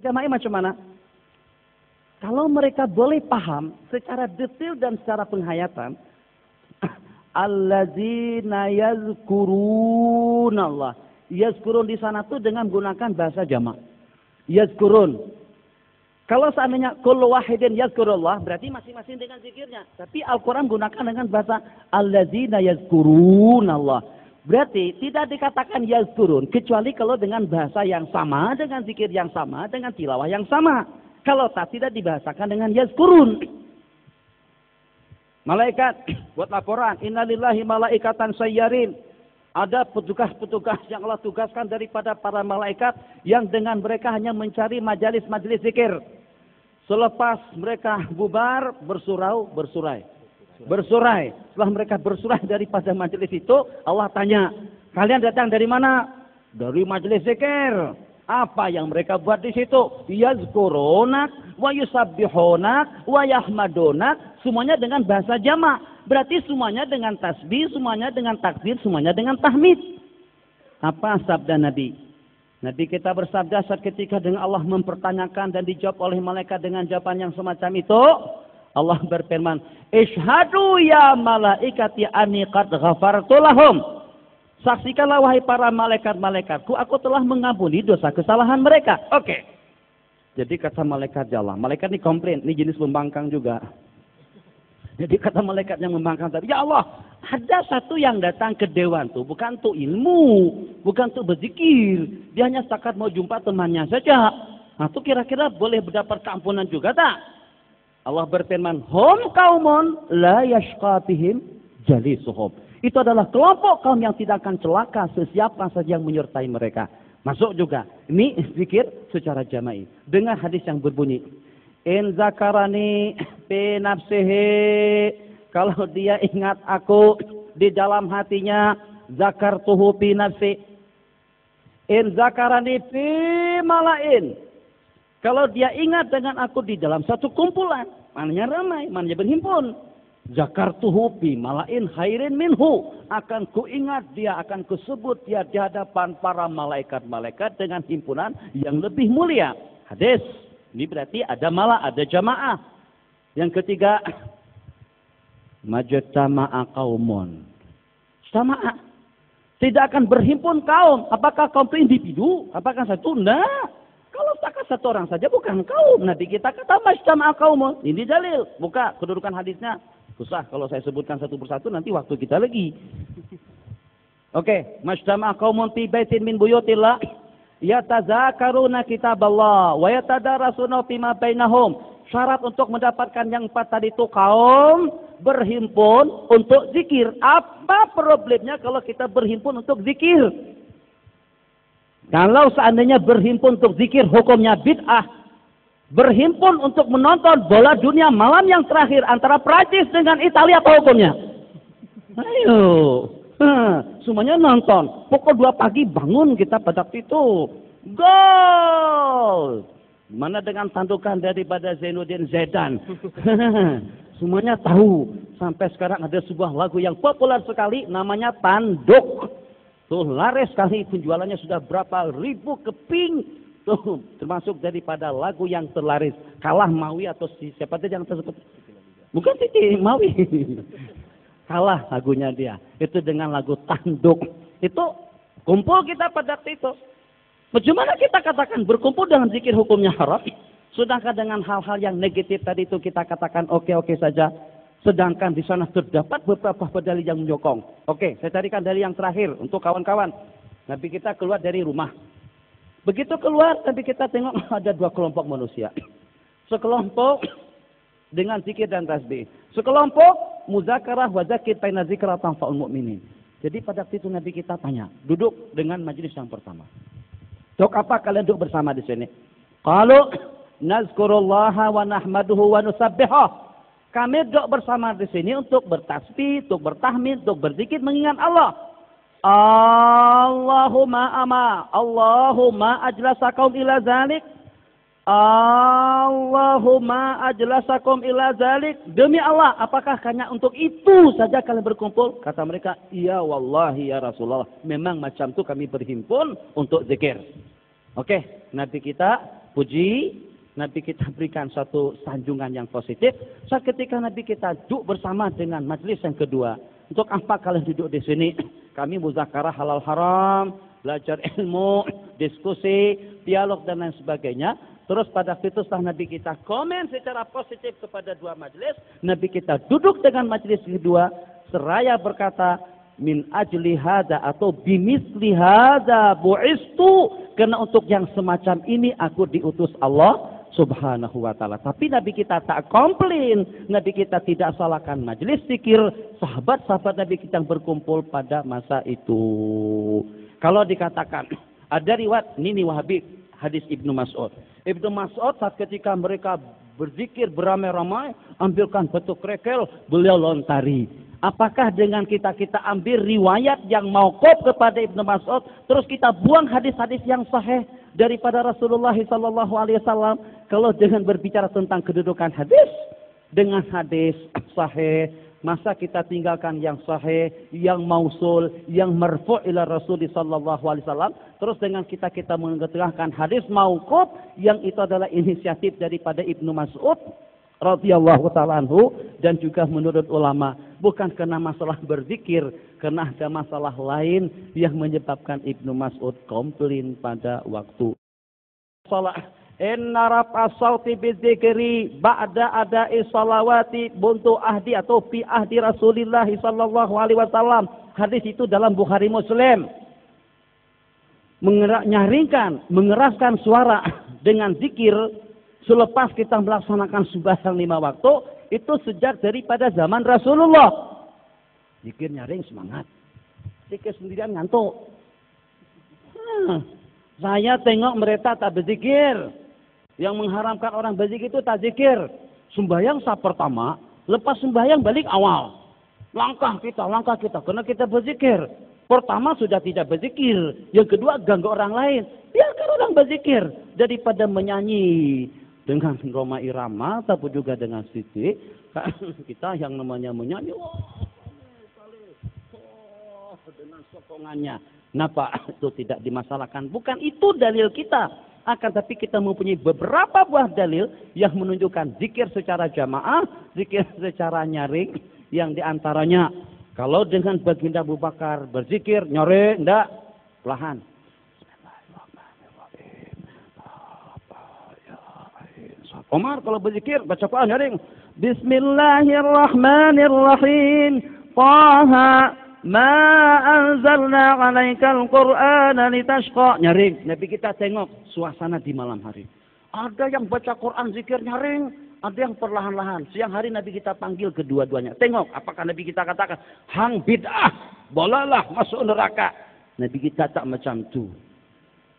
Jamaah macam mana? Kalau mereka boleh paham secara detail dan secara penghayatan, alladzina yazkurun Allah. Yazkurun di sana tuh dengan menggunakan bahasa jamak. Yazkurun. Kalau seandainya kullu wahidin yazkurullah, berarti masing-masing dengan zikirnya. Tapi Al-Quran menggunakan dengan bahasa alladzina yazkurun Allah. Berarti tidak dikatakan yazkurun, kecuali kalau dengan bahasa yang sama, dengan zikir yang sama, dengan tilawah yang sama. Kalau tak, tidak dibahasakan dengan yazkurun. Malaikat buat laporan, innalillahi malaikatan sayyarin. Ada petugas-petugas yang Allah tugaskan daripada para malaikat yang dengan mereka hanya mencari majalis-majalis zikir. Selepas mereka bubar, bersurai. Setelah mereka bersurai daripada majelis itu, Allah tanya, kalian datang dari mana? Dari majelis zikir. Apa yang mereka buat di situ? Yazkurunak, wa yusabbihunak, wa yahmadunak. Semuanya dengan bahasa jamak. Berarti semuanya dengan tasbih, semuanya dengan takbir, semuanya dengan tahmid. Apa sabda Nabi? Nabi kita bersabda saat ketika dengan Allah mempertanyakan dan dijawab oleh malaikat dengan jawaban yang semacam itu. Allah berfirman, Ishhadu ya malaikati anni qad ghafartu lahum. Saksikanlah wahai para malaikat-malaikatku, aku telah mengampuni dosa kesalahan mereka. Oke. Jadi kata malaikat Allah, malaikat ini komplain, ini jenis pembangkang juga. Jadi kata malaikat yang membangkang tadi, ya Allah, ada satu yang datang ke dewan tuh, bukan untuk ilmu, bukan untuk berzikir. Dia hanya setakat mau jumpa temannya saja. Nah itu kira-kira boleh mendapat keampunan juga tak? Allah berfirman, hum kaumun la yashqatihim jalisuhum. Itu adalah kelompok kaum yang tidak akan celaka sesiapa saja yang menyertai mereka. Masuk juga. Ini zikir secara jama'i. Dengar hadis yang berbunyi. In zakarani fi nafsihi. Kalau dia ingat aku di dalam hatinya. Zakartuhu fi nafsi. In zakarani fi malain. Kalau dia ingat dengan aku di dalam satu kumpulan. Mananya ramai, mananya berhimpun. Zakartuhu bi malain khairin minhu. Akan kuingat dia, akan kusebut dia di hadapan para malaikat-malaikat dengan himpunan yang lebih mulia. Hadis. Ini berarti ada malah, ada jamaah. Yang ketiga, majtama'a qaumun. Jamaah. Tidak akan berhimpun kaum. Apakah kaum itu individu? Apakah satu? Nah. Kalau takat satu orang saja bukan kaum. Nabi kita kata majtama'a qaumun. Ini dalil. Buka kedudukan hadisnya. Susah kalau saya sebutkan satu persatu nanti waktu kita lagi. Oke, majtama'a qaumun fi baitin min buyutillah yatazakaruna kitaballah wa yatadarasuna fima bainahum. Syarat untuk mendapatkan yang 4 tadi itu kaum berhimpun untuk zikir. Apa problemnya kalau kita berhimpun untuk zikir? Kalau seandainya berhimpun untuk zikir hukumnya bid'ah. Berhimpun untuk menonton bola dunia malam yang terakhir antara Prancis dengan Italia, apa hukumnya? Ayo, semuanya nonton. Pukul 2 pagi bangun kita pada itu. Gol! Mana dengan tandukan daripada Zainuddin Zaidan? Semuanya tahu. Sampai sekarang ada sebuah lagu yang populer sekali, namanya Tanduk. Tuh laris sekali, penjualannya sudah berapa ribu keping. Tuh, termasuk daripada lagu yang terlaris. Kalah Mawi atau siapa saja yang tersebut. Bukan Titi, Mawi. Kalah lagunya dia. Itu dengan lagu Tanduk. Itu kumpul kita pada waktu itu. Bagaimana kita katakan berkumpul dengan zikir hukumnya haram? Sedangkan dengan hal-hal yang negatif tadi itu kita katakan oke-oke saja. Sedangkan di sana terdapat beberapa dalil yang menyokong. Oke, saya carikan dalil yang terakhir untuk kawan-kawan. Nabi kita keluar dari rumah. Begitu keluar, tapi kita tengok ada 2 kelompok manusia. Sekelompok dengan zikir dan tasbih. Sekelompok muzakarah wa zakir baina zikra tanfa'ul mu'minin. Jadi pada waktu itu Nabi kita tanya, duduk dengan majelis yang pertama. Dok, apa kalian duduk bersama di sini? Qalu nazkurullaha wa nahmaduhu wa nusabbihuh. Kami duduk bersama di sini untuk bertasbih, untuk bertahmid, untuk berzikir mengingat Allah. Allahumma ajlasakum ila zalik. Allahumma ajlasakum ila zalik. Demi Allah, apakah hanya untuk itu saja kalian berkumpul? Kata mereka, iya wallahi ya Rasulullah. Memang macam itu kami berhimpun untuk zikir. Oke, Nabi kita puji, Nabi kita berikan satu sanjungan yang positif. Saat ketika Nabi kita duduk bersama dengan majelis yang kedua. Untuk apa kalian duduk di sini? Kami muzakarah halal haram, belajar ilmu, diskusi, dialog dan lain sebagainya. Terus pada situ setelah Nabi kita komen secara positif kepada dua majelis. Nabi kita duduk dengan majelis kedua. Seraya berkata, min ajli hada atau bimisli hada bu'istu. Karena untuk yang semacam ini aku diutus Allah Subhanahu wa ta'ala. Tapi Nabi kita tak komplain. Nabi kita tidak salahkan majelis zikir. Sahabat-sahabat Nabi kita yang berkumpul pada masa itu. Kalau dikatakan, ada riwayat, ini Wahabi, hadis Ibnu Mas'ud. Ibnu Mas'ud saat ketika mereka berzikir beramai-ramai, ambilkan batu kerikil, beliau lontari. Apakah dengan kita ambil riwayat yang mauquf kepada Ibnu Mas'ud, terus kita buang hadis-hadis yang sahih daripada Rasulullah SAW? Kalau dengan berbicara tentang kedudukan hadis dengan hadis sahih, masa kita tinggalkan yang sahih, yang mausul, yang marfu' ila Rasulullah SAW? Terus dengan kita mengetengahkan hadis mauquf yang itu adalah inisiatif daripada Ibnu Mas'ud radhiyallahu ta'ala anhu, dan juga menurut ulama bukan karena masalah berzikir, karena ada masalah lain yang menyebabkan Ibnu Mas'ud komplain pada waktu salat. Inna raf'a sauti bidzikri ba'da ada'i salawati buntu ahdi atau fi ahdi Rasulillah sallallahu alaihi wasallam. Hadis itu dalam Bukhari Muslim. Nyaringkan, mengeraskan suara dengan zikir selepas kita melaksanakan sembahyang 5 waktu itu sejak daripada zaman Rasulullah. Zikir nyaring semangat. Zikir sendirian ngantuk. Saya tengok mereka tak berzikir. Yang mengharamkan orang berzikir itu tak zikir. Sembahyang saat pertama, lepas sembahyang balik awal. Langkah kita, karena kita berzikir. Pertama sudah tidak berzikir. Yang kedua ganggu orang lain. Biarkan orang berzikir. Daripada menyanyi dengan Roma Irama, ataupun juga dengan Siti. Kita yang namanya menyanyi, dengan sokongannya. Kenapa itu tidak dimasalahkan? Bukan itu dalil kita. Akan tapi kita mempunyai beberapa buah dalil yang menunjukkan zikir secara jamaah, zikir secara nyaring, yang diantaranya kalau dengan baginda Abu Bakar berzikir nyaring, enggak, perlahan. Umar kalau berzikir baca Quran nyaring. Bismillahirrahmanirrahim. Taha ma anzalna 'alaikal qur'ana litashqa. Nyaring. Nabi kita tengok suasana di malam hari. Ada yang baca Quran zikir nyaring, ada yang perlahan-lahan. Siang hari Nabi kita panggil kedua-duanya. Tengok apakah Nabi kita katakan hang bid'ah, bolalah masuk neraka. Nabi kita tak macam tu.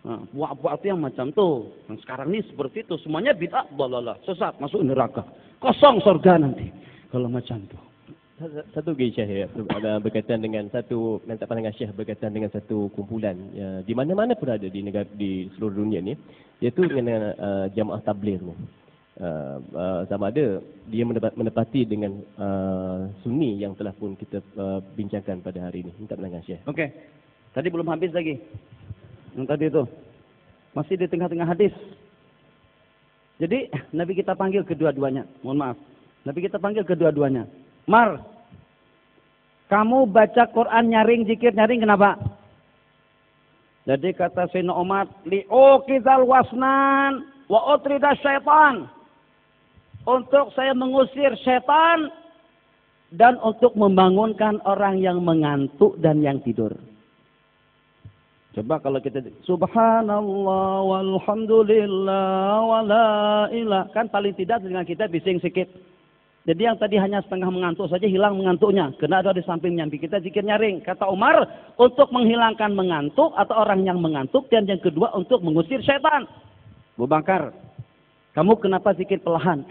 Buat-buat itu yang macam tu. Dan sekarang ini seperti itu, semuanya bid'ah, bolalah, sesat, masuk neraka. Kosong surga nanti kalau macam tu. Satu lagi Syekh, ada berkaitan dengan satu minta pandangan Syekh berkaitan dengan satu kumpulan di mana-mana pun ada di negara di seluruh dunia ni, iaitu dengan jamaah tabligh ni. Sama ada dia menepati dengan sunni yang telah pun kita bincangkan pada hari ini. Minta pandangan Syekh. Okey. Tadi belum habis lagi. Yang tadi itu masih di tengah-tengah hadis. Jadi Nabi kita panggil kedua-duanya. Mohon maaf. Nabi kita panggil kedua-duanya. Mar, kamu baca Quran nyaring, zikir nyaring, kenapa? Jadi kata Sayyidina Umar, li'uqizal wasnan wa utrida syaitan. Untuk saya mengusir syaitan dan untuk membangunkan orang yang mengantuk dan yang tidur. Coba kalau kita subhanallah walhamdulillah wala ilah, kan paling tidak dengan kita bising sedikit. Jadi yang tadi hanya setengah mengantuk saja hilang mengantuknya. Karena ada di samping nyambi kita zikir nyaring. Kata Umar, untuk menghilangkan mengantuk atau orang yang mengantuk. Dan yang kedua untuk mengusir syaitan. Abu Bakar, kamu kenapa zikir perlahan?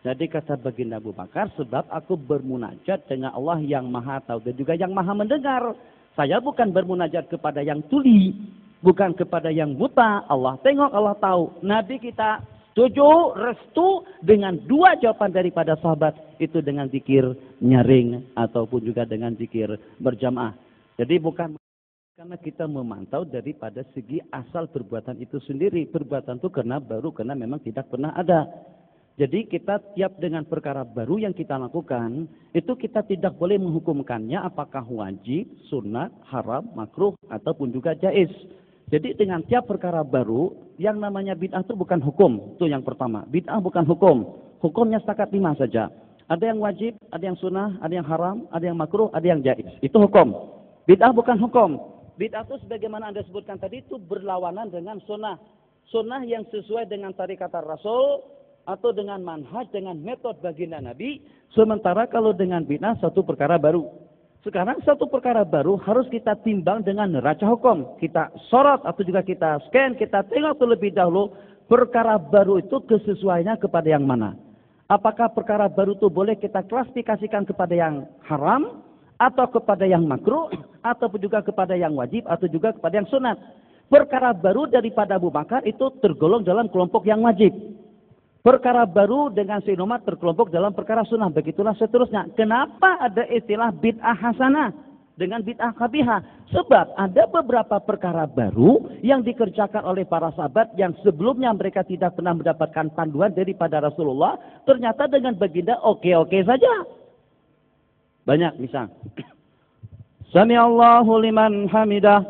Jadi kata baginda Abu Bakar, sebab aku bermunajat dengan Allah yang maha tahu dan juga yang maha mendengar. Saya bukan bermunajat kepada yang tuli. Bukan kepada yang buta. Allah tengok, Allah tahu. Nabi kita setuju, restu dengan dua jawaban daripada sahabat. Itu dengan zikir nyaring ataupun juga dengan zikir berjamaah. Jadi bukan Karena kita memantau daripada segi asal perbuatan itu sendiri. Perbuatan itu karena memang tidak pernah ada. Jadi kita tiap dengan perkara baru yang kita lakukan, itu kita tidak boleh menghukumkannya apakah wajib, sunat, haram, makruh, ataupun juga jaiz. Jadi dengan tiap perkara baru, yang namanya bid'ah itu bukan hukum. Itu yang pertama. Bid'ah bukan hukum. Hukumnya setakat 5 saja. Ada yang wajib, ada yang sunnah, ada yang haram, ada yang makruh, ada yang jaiz. Itu hukum. Bid'ah bukan hukum. Bid'ah itu sebagaimana Anda sebutkan tadi itu berlawanan dengan sunnah. Sunnah yang sesuai dengan tarikat Rasul atau dengan manhaj, dengan metode baginda Nabi. Sementara kalau dengan bid'ah satu perkara baru. Sekarang satu perkara baru harus kita timbang dengan neraca hukum. Kita sorot atau juga kita scan, kita tengok terlebih dahulu perkara baru itu kesesuaiannya kepada yang mana. Apakah perkara baru itu boleh kita klasifikasikan kepada yang haram, atau kepada yang makruh, ataupun juga kepada yang wajib, atau juga kepada yang sunat. Perkara baru daripada Abu Bakar itu tergolong dalam kelompok yang wajib. Perkara baru dengan Sayyidina Umar terkelompok dalam perkara sunnah. Begitulah seterusnya. Kenapa ada istilah bid'ah hasanah dengan bid'ah qabihah? Sebab ada beberapa perkara baru yang dikerjakan oleh para sahabat yang sebelumnya mereka tidak pernah mendapatkan panduan daripada Rasulullah. Ternyata dengan baginda oke-oke saja. Banyak misal. Sami'allahu liman hamidah.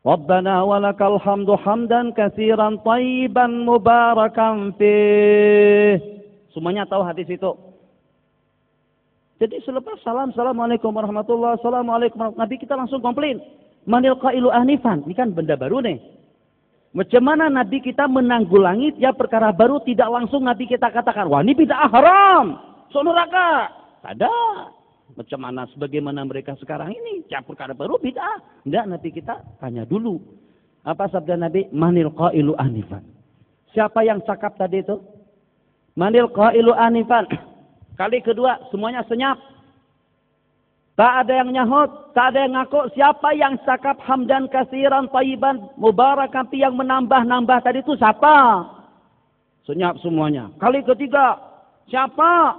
Rabbana walakal hamdu hamdan katsiran thayyiban mubarakan fih. Semuanya tahu hadis itu. Jadi selepas salam, assalamualaikum warahmatullahi wabarakatuh, assalamualaikum warahmatullahi wabarakatuh, Nabi kita langsung komplain. Manil qailu anifan. Ini kan benda baru nih. Macam mana Nabi kita menanggulangi tiap perkara baru tidak langsung Nabi kita katakan, wah ini bid'ah haram, so neraka. Ada. Macam mana sebagaimana mereka sekarang ini, tiap perkara baru bid'ah. Tidak, Nabi kita tanya dulu. Apa sabda Nabi? Manil qailu anifan. Siapa yang cakap tadi itu? Manil qailu anifan. Kali kedua semuanya senyap. Tak ada yang nyahut, tak ada yang ngaku. Siapa yang cakap hamdan kasiran thayyiban mubarakan yang menambah-nambah tadi itu siapa? Senyap semuanya. Kali ketiga, siapa?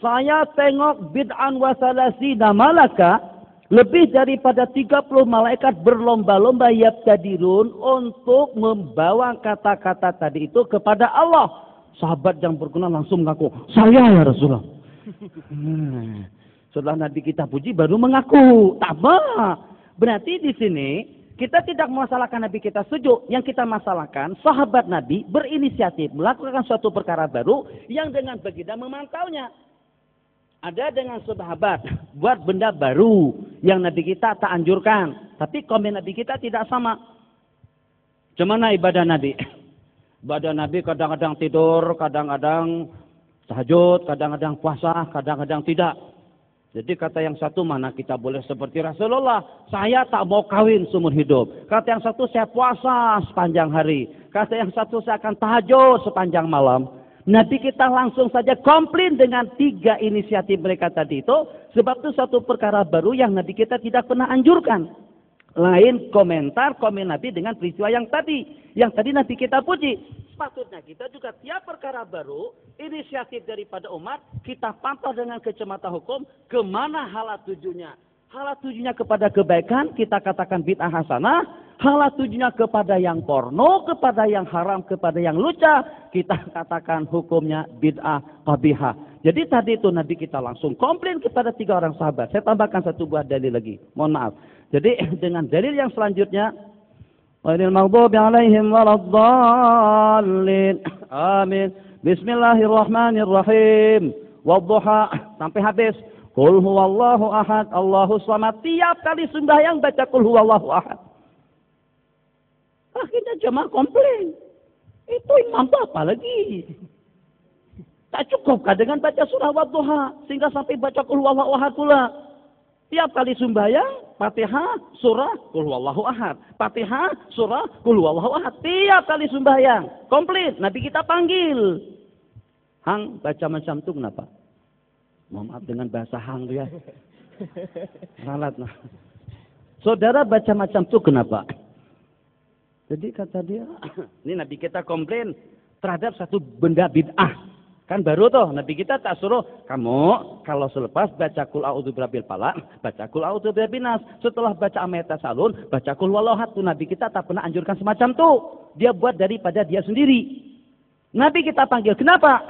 Saya tengok bid'an wa salasina malaka, lebih daripada 30 malaikat berlomba-lomba yabtadirun untuk membawa kata-kata tadi itu kepada Allah. Sahabat yang berkenan langsung mengaku, saya ya Rasulullah. Setelah Nabi kita puji baru mengaku. Tambah. Berarti di sini kita tidak memasalahkan Nabi kita setuju. Yang kita masalahkan sahabat Nabi berinisiatif melakukan suatu perkara baru yang dengan baginda memantaunya. Ada dengan sahabat buat benda baru yang Nabi kita tak anjurkan. Tapi komen Nabi kita tidak sama. Cuma ibadah Nabi. Ibadah Nabi kadang-kadang tidur, kadang-kadang tahajud, kadang-kadang puasa, kadang-kadang tidak. Jadi kata yang satu, mana kita boleh seperti Rasulullah. Saya tak mau kawin seumur hidup. Kata yang satu, saya puasa sepanjang hari. Kata yang satu, saya akan tahajud sepanjang malam. Nabi kita langsung saja komplain dengan 3 inisiatif mereka tadi itu. Sebab itu satu perkara baru yang Nabi kita tidak pernah anjurkan. Lain komen Nabi dengan peristiwa yang tadi. Yang tadi Nabi kita puji. Sepatutnya kita juga tiap perkara baru, inisiatif daripada umat, kita pantau dengan kacamata hukum, kemana halat tujunya. Halat tujunya kepada kebaikan, kita katakan bid'ah hasanah. Halat tujunya kepada yang porno, kepada yang haram, kepada yang luca, kita katakan hukumnya bid'ah qabihah. Jadi tadi itu Nabi kita langsung komplain kepada 3 orang sahabat. Saya tambahkan satu buah dalil lagi. Mohon maaf. Jadi dengan dalil yang selanjutnya, ghairil maghdubi 'alaihim waladdallin. Amin. Bismillahirrahmanirrahim. Wadduha sampai habis. Qul huwallahu ahad, Allahus samad. Tiap kali sembahyang baca qul huwallahu ahad. Akhirnya jemaah komplain. Itu imam apa lagi? Tak cukupkah dengan baca surah Wadduha sehingga sampai baca qul huwallahu ahad pula? Tiap kali sembahyang, Fatihah, surah, qul huwallahu ahad. Fatihah, surah, qul huwallahu ahad. Tiap kali sembahyang, komplit. Nabi kita panggil. Hang, baca macam itu kenapa? Mohon maaf dengan bahasa hang ya. Ralat nah. Saudara baca macam itu kenapa? Jadi kata dia, ini Nabi kita komplain terhadap satu benda bid'ah. Kan baru tuh, Nabi kita tak suruh, kamu kalau selepas baca kul a'udzu birabbil falaq, baca kul a'udzu birabbin nas. Setelah baca amma yatasaalun, baca kul huwallahu ahad. Nabi kita tak pernah anjurkan semacam tuh. Dia buat daripada dia sendiri. Nabi kita panggil, kenapa?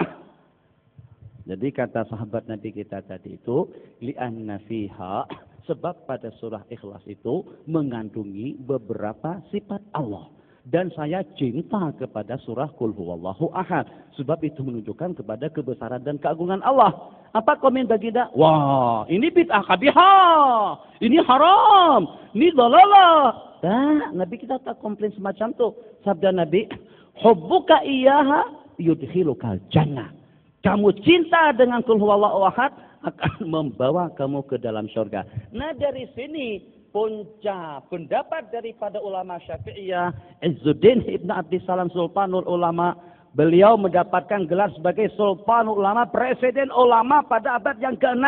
Jadi kata sahabat Nabi kita tadi itu, li'anna fiha, sebab pada surah Ikhlas itu mengandungi beberapa sifat Allah. Dan saya cinta kepada surah Qul Huwallahu Ahad. Sebab itu menunjukkan kepada kebesaran dan keagungan Allah. Apa komen baginda? Wah, ini bid'ah kabihah. Ini haram. Ini dalalah. Nah, Nabi kita tak komplain semacam itu. Sabda Nabi, hubbuka iyyaha yudkhilukal jannah. Kamu cinta dengan Qul Huwallahu Ahad akan membawa kamu ke dalam surga. Nah, dari sini puncak pendapat daripada ulama Syafi'iyah, Izzuddin Ibn Abdissalam Sultanul Ulama, beliau mendapatkan gelar sebagai Sultanul Ulama, presiden ulama pada abad yang ke-6.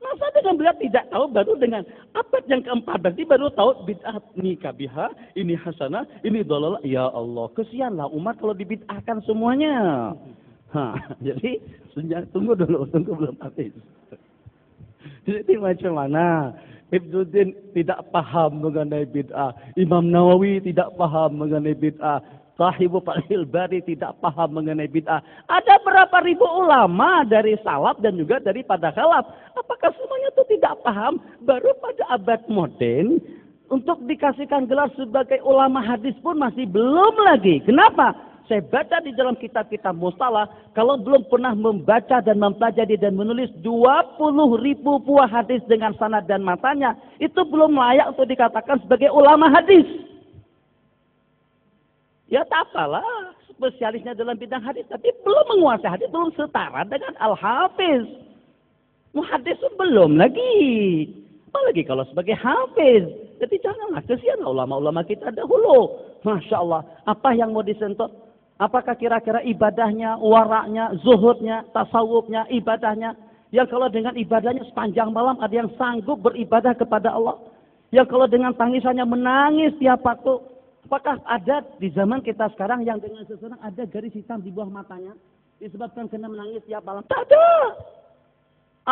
Masa dengan beliau tidak tahu, baru dengan abad yang ke-4 berarti baru tahu bid'ah ini kabihah, ini hasanah, ini dalalah. Ya Allah, kesianlah umat kalau dibid'ahkan semuanya. Jadi tunggu dulu, tunggu belum habis. Jadi macam mana? Ibnuddin tidak paham mengenai bid'ah. Imam Nawawi tidak paham mengenai bid'ah. Sahibu Fathul Bari tidak paham mengenai bid'ah. Ada berapa ribu ulama dari salaf dan juga daripada khalaf. Apakah semuanya itu tidak paham? Baru pada abad modern, untuk dikasihkan gelar sebagai ulama hadis pun masih belum lagi. Kenapa? Saya baca di dalam kitab-kitab mustalah, kalau belum pernah membaca dan mempelajari dan menulis 20.000 buah hadis dengan sanad dan matanya, itu belum layak untuk dikatakan sebagai ulama hadis. Ya tak apalah, spesialisnya dalam bidang hadis, tapi belum menguasai hadis, belum setara dengan al-hafiz. Muhaddis belum lagi. Apalagi kalau sebagai hafiz. Jadi janganlah, kesianlah ulama-ulama kita dahulu. Masya Allah, apa yang mau disentuh? Apakah kira-kira ibadahnya, waraknya, zuhudnya, tasawufnya, ibadahnya. Yang kalau dengan ibadahnya sepanjang malam ada yang sanggup beribadah kepada Allah. Yang kalau dengan tangisannya menangis tiap waktu. Apakah ada di zaman kita sekarang yang dengan seseorang ada garis hitam di bawah matanya? Disebabkan kena menangis tiap malam? Tak ada.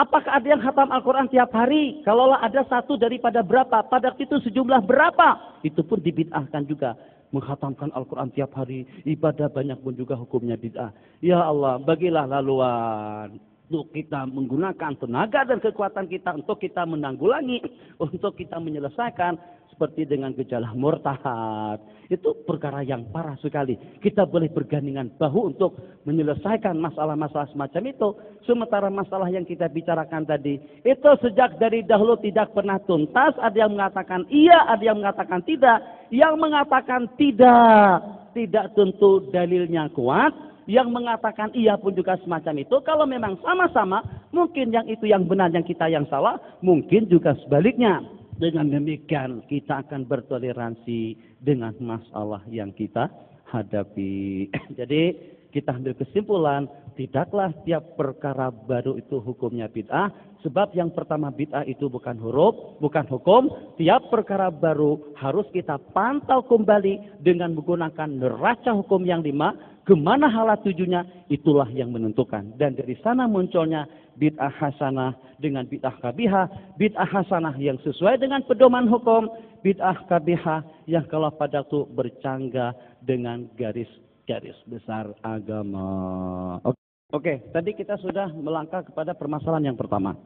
Apakah ada yang khatam Al-Quran tiap hari? Kalaulah ada satu daripada berapa? Pada waktu itu sejumlah berapa? Itu pun dibid'ahkan juga. Menghatamkan Al-Quran tiap hari, ibadah banyak pun juga hukumnya bid'ah. Ya Allah, bagilah laluan untuk kita menggunakan tenaga dan kekuatan kita untuk kita menanggulangi, untuk kita menyelesaikan seperti dengan gejala murtad. Itu perkara yang parah sekali. Kita boleh bergandingan bahu untuk menyelesaikan masalah-masalah semacam itu. Sementara masalah yang kita bicarakan tadi, itu sejak dari dahulu tidak pernah tuntas. Ada yang mengatakan iya, ada yang mengatakan tidak. Yang mengatakan tidak tentu dalilnya kuat. Yang mengatakan iya pun juga semacam itu. Kalau memang sama-sama, mungkin yang itu yang benar, yang kita yang salah. Mungkin juga sebaliknya. Dengan demikian kita akan bertoleransi dengan masalah yang kita hadapi. Jadi kita ambil kesimpulan, tidaklah tiap perkara baru itu hukumnya bid'ah. Sebab yang pertama bid'ah itu bukan huruf, bukan hukum. Tiap perkara baru harus kita pantau kembali dengan menggunakan neraca hukum yang 5. Kemana halat tujuannya, itulah yang menentukan. Dan dari sana munculnya bid'ah hasanah dengan bid'ah kabihah. Bid'ah hasanah yang sesuai dengan pedoman hukum. Bid'ah kabihah yang kalau pada itu bercanggah dengan garis-garis besar agama. Oke, tadi kita sudah melangkah kepada permasalahan yang pertama.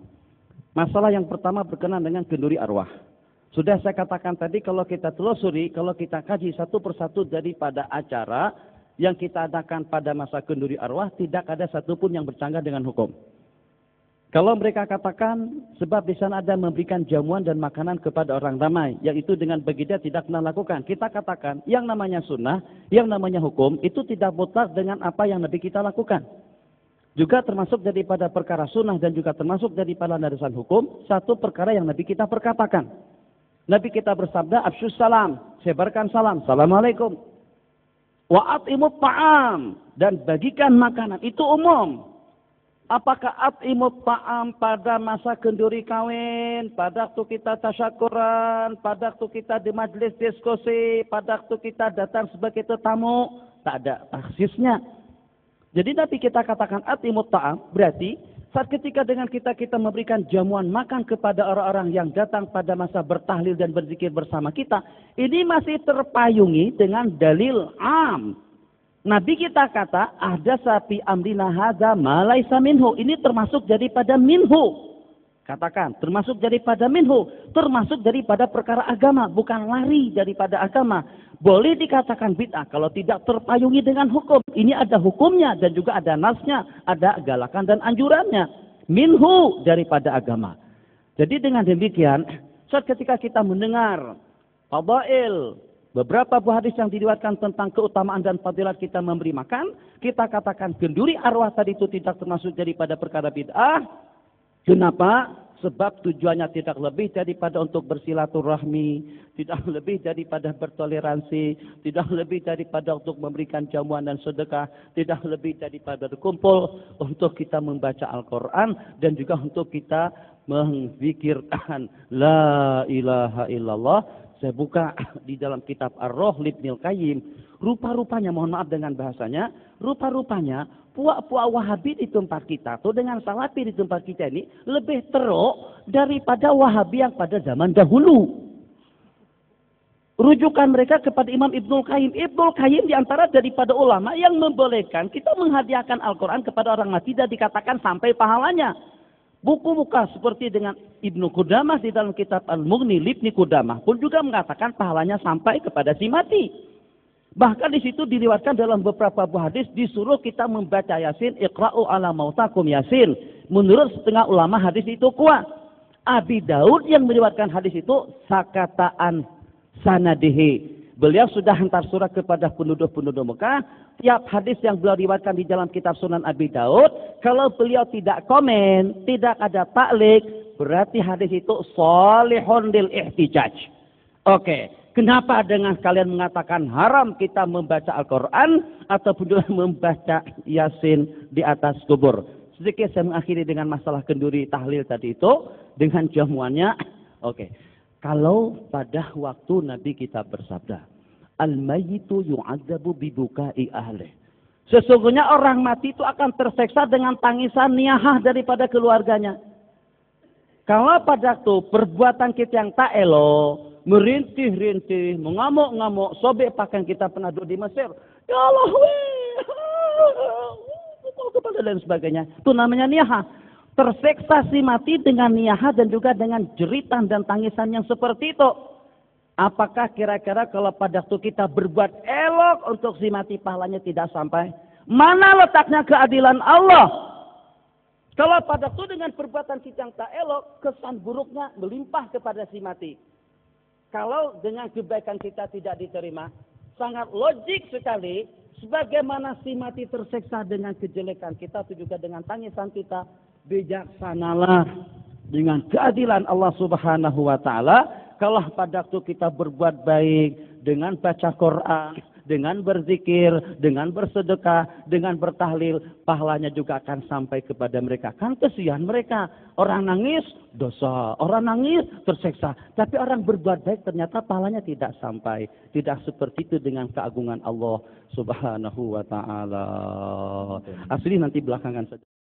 Masalah yang pertama berkenaan dengan kenduri arwah. Sudah saya katakan tadi, kalau kita telusuri, kalau kita kaji satu persatu daripada acara yang kita adakan pada masa kenduri arwah, tidak ada satupun yang bercanggah dengan hukum. Kalau mereka katakan sebab di sana ada memberikan jamuan dan makanan kepada orang ramai, yang itu dengan baginda tidak pernah lakukan. Kita katakan yang namanya sunnah, yang namanya hukum itu tidak mutlak dengan apa yang Nabi kita lakukan. Juga termasuk daripada perkara sunnah dan juga termasuk daripada landasan hukum, satu perkara yang Nabi kita perkatakan. Nabi kita bersabda, "Afsyus salam," sebarkan salam, "Assalamualaikum." Wa at'imut ta'am, dan bagikan makanan, itu umum. Apakah at'imut ta'am pada masa kenduri kawin, pada waktu kita tasyakuran, pada waktu kita di majelis diskusi, pada waktu kita datang sebagai tetamu? Tak ada taksisnya. Jadi Nabi kita katakan atimut ta'am, berarti saat ketika dengan kita memberikan jamuan makan kepada orang-orang yang datang pada masa bertahlil dan berzikir bersama kita, ini masih terpayungi dengan dalil am. Nabi kita kata, ada sapi amrina hadza ma laisa minhu. Ini termasuk daripada minhu. Katakan, termasuk daripada minhu, termasuk daripada perkara agama, bukan lari daripada agama. Boleh dikatakan bid'ah kalau tidak terpayungi dengan hukum. Ini ada hukumnya dan juga ada nasnya, ada galakan dan anjurannya. Minhu, daripada agama. Jadi dengan demikian, saat ketika kita mendengar fadail, beberapa buah hadis yang diriwayatkan tentang keutamaan dan fadilat kita memberi makan, kita katakan genduri arwah tadi itu tidak termasuk daripada perkara bid'ah. Kenapa? Sebab tujuannya tidak lebih daripada untuk bersilaturahmi, tidak lebih daripada bertoleransi, tidak lebih daripada untuk memberikan jamuan dan sedekah, tidak lebih daripada berkumpul untuk kita membaca Al-Quran dan juga untuk kita menzikirkan La ilaha illallah. Saya buka di dalam kitab Ar-Ruh Ibnul Qayyim. Rupa-rupanya, mohon maaf dengan bahasanya, rupa-rupanya puak-puak Wahabi di tempat kita atau dengan Salafi di tempat kita ini lebih teruk daripada Wahabi yang pada zaman dahulu. Rujukan mereka kepada Imam Ibnul Qayyim. Ibnul Qayyim diantara daripada ulama yang membolehkan kita menghadiahkan Al-Quran kepada orang mati dan dikatakan sampai pahalanya. Buku-buku seperti dengan Ibnu Qudamah di dalam kitab Al-Mughni Ibnu Qudamah pun juga mengatakan pahalanya sampai kepada si mati. Bahkan di situ diriwayatkan dalam beberapa buah hadis disuruh kita membaca Yasin, Iqra'u ala mautakum Yasin. Menurut setengah ulama hadis itu kuat. Abi Daud yang meriwayatkan hadis itu sakataan sanadihi. Beliau sudah hantar surat kepada penduduk-penduduk Mekah. Tiap hadis yang beliau riwayatkan di dalam kitab Sunan Abi Daud, kalau beliau tidak komen, tidak ada taklik, berarti hadis itu salihun lil ihtijaj. Oke. Kenapa dengan kalian mengatakan haram kita membaca Al-Quran ataupun juga membaca Yasin di atas kubur? Sedikit saya mengakhiri dengan masalah kenduri tahlil tadi itu dengan jamuannya. Oke. Kalau pada waktu Nabi kita bersabda, al-mayyitu yu'adzabu bibukai ahli. Sesungguhnya orang mati itu akan terseksa dengan tangisan niyahah daripada keluarganya. Kalau pada waktu perbuatan kita yang tak elok, merintih-rintih, mengamuk-ngamuk, sobek pakaian kita pernah duduk di Mesir. Ya Allah, kepada dan sebagainya. Itu namanya niyahah. Terseksa si mati dengan niyahah dan juga dengan jeritan dan tangisan yang seperti itu. Apakah kira-kira kalau pada waktu kita berbuat elok untuk si mati pahalanya tidak sampai? Mana letaknya keadilan Allah? Kalau pada waktu dengan perbuatan kita yang tak elok, kesan buruknya melimpah kepada si mati. Kalau dengan kebaikan kita tidak diterima, sangat logik sekali. Sebagaimana si mati terseksa dengan kejelekan kita, itu juga dengan tangisan kita. Bijaksanalah dengan keadilan Allah Subhanahu wa Ta'ala. Kalau pada waktu kita berbuat baik dengan baca Quran, dengan berzikir, dengan bersedekah, dengan bertahlil, pahalanya juga akan sampai kepada mereka. Kan kesian mereka. Orang nangis, dosa. Orang nangis, terseksa. Tapi orang berbuat baik ternyata pahalanya tidak sampai. Tidak seperti itu dengan keagungan Allah Subhanahu wa Ta'ala. Asli nanti belakangan saja.